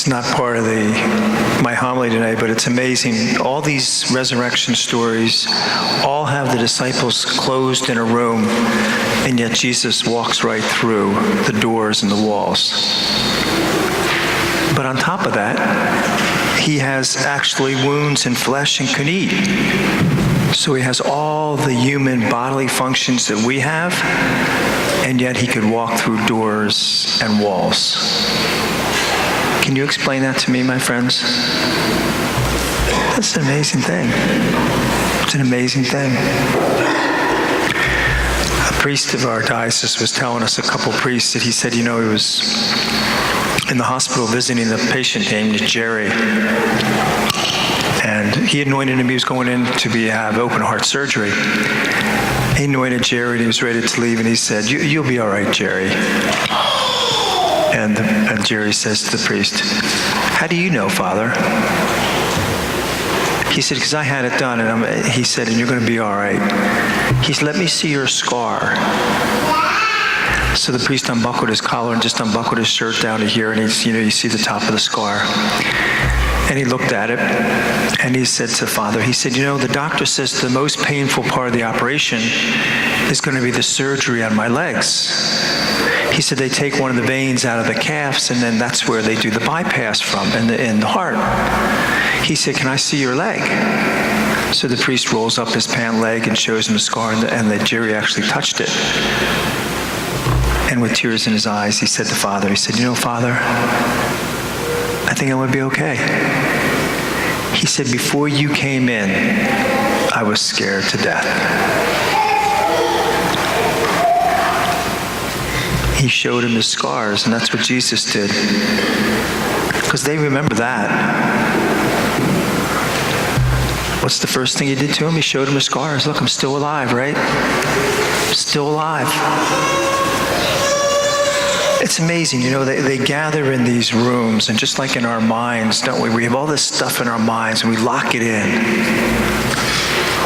It's not part of my homily today, but it's amazing. All these resurrection stories all have the disciples closed in a room, and yet Jesus walks right through the doors and the walls. But on top of that, he has actually wounds and flesh and can eat. So he has all the human bodily functions that we have, and yet he could walk through doors and walls. Can you explain that to me, my friends? That's an amazing thing. It's an amazing thing. A priest of our diocese was telling us, a couple priests, that he said, he was in the hospital visiting a patient named Jerry. And he anointed him. He was going in to have open heart surgery. He anointed Jerry, and he was ready to leave, and he said, you'll be all right, Jerry. And Jerry says to the priest, how do you know, Father? He said, because I had it done. And he said, and you're going to be all right. He said, let me see your scar. So the priest unbuckled his collar and just unbuckled his shirt down to here, and you see the top of the scar. And he looked at it, and he said to Father, he said, the doctor says the most painful part of the operation is going to be the surgery on my legs. He said they take one of the veins out of the calves, and then that's where they do the bypass from, in the heart. He said, can I see your leg? So the priest rolls up his pant leg and shows him the scar, and that Jerry actually touched it. And with tears in his eyes, he said to Father, he said, Father, I think I'm going to be okay. He said, before you came in, I was scared to death. He showed him his scars, and that's what Jesus did. Because they remember that. What's the first thing he did to him? He showed him his scars. Look, I'm still alive, right? I'm still alive. It's amazing, they gather in these rooms, and just like in our minds, don't we? We have all this stuff in our minds, and we lock it in.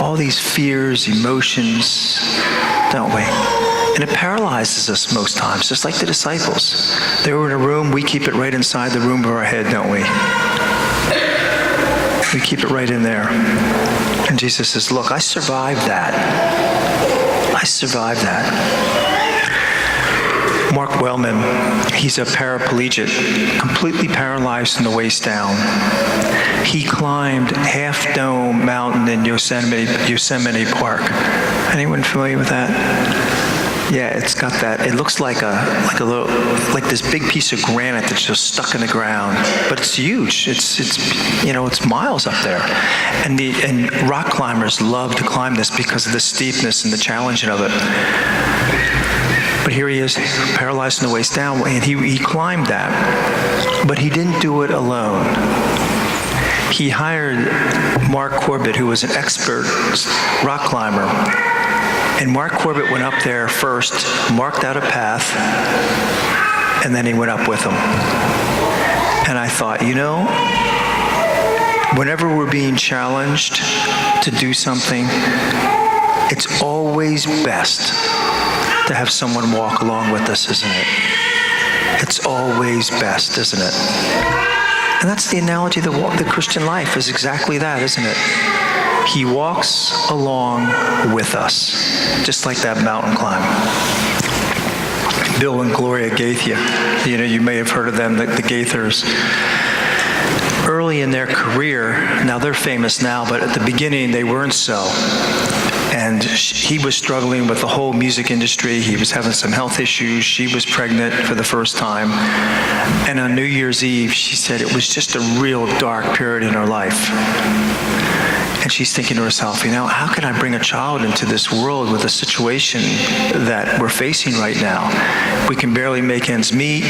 All these fears, emotions, don't we? And it paralyzes us most times, just like the disciples. They were in a room, we keep it right inside the room of our head, don't we? We keep it right in there. And Jesus says, look, I survived that. I survived that. Mark Wellman, he's a paraplegic, completely paralyzed from the waist down. He climbed Half Dome Mountain in Yosemite Park. Anyone familiar with that? Yeah, it's got that. It looks like like this big piece of granite that's just stuck in the ground, but it's huge. It's miles up there, and rock climbers love to climb this because of the steepness and the challenge of it. But here he is, paralyzed from the waist down, and he climbed that. But he didn't do it alone. He hired Mark Corbett, who was an expert rock climber. And Mark Corbett went up there first, marked out a path, and then he went up with him. And I thought, whenever we're being challenged to do something, it's always best to have someone walk along with us, isn't it? It's always best, isn't it? And that's the analogy of the Christian life, is exactly that, isn't it? He walks along with us, just like that mountain climb. Bill and Gloria Gaither, you may have heard of them, the Gaithers. Early in their career, now they're famous now, but at the beginning they weren't so. And he was struggling with the whole music industry. He was having some health issues. She was pregnant for the first time. And on New Year's Eve, she said it was just a real dark period in her life. And she's thinking to herself, how can I bring a child into this world with a situation that we're facing right now? We can barely make ends meet.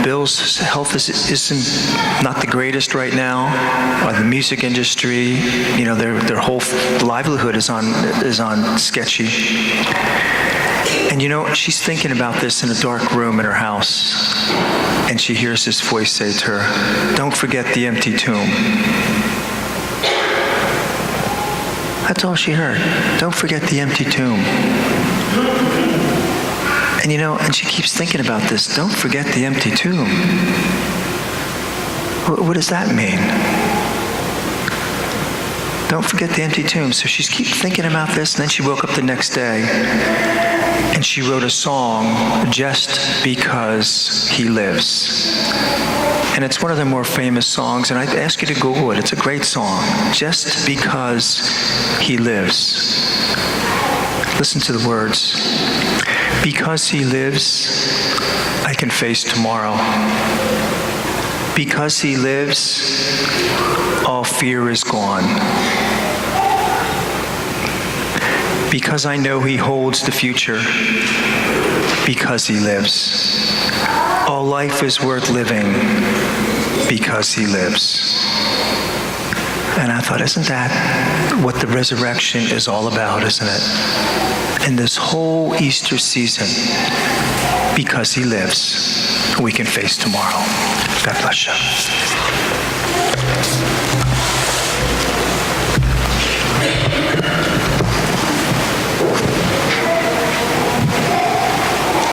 Bill's health isn't not the greatest right now. Or the music industry, their whole livelihood is on sketchy. And she's thinking about this in a dark room in her house, and she hears this voice say to her, "Don't forget the empty tomb." That's all she heard. Don't forget the empty tomb. And she keeps thinking about this. Don't forget the empty tomb. What does that mean? Don't forget the empty tomb. So she keeps thinking about this, and then she woke up the next day, and she wrote a song, Just Because He Lives. And it's one of the more famous songs, and I'd ask you to Google it. It's a great song. Just Because He Lives. Listen to the words. Because He lives, I can face tomorrow. Because He lives, all fear is gone. Because I know He holds the future. Because He lives. All life is worth living because He lives. And I thought, isn't that what the resurrection is all about, isn't it? In this whole Easter season, because He lives, we can face tomorrow. God bless you.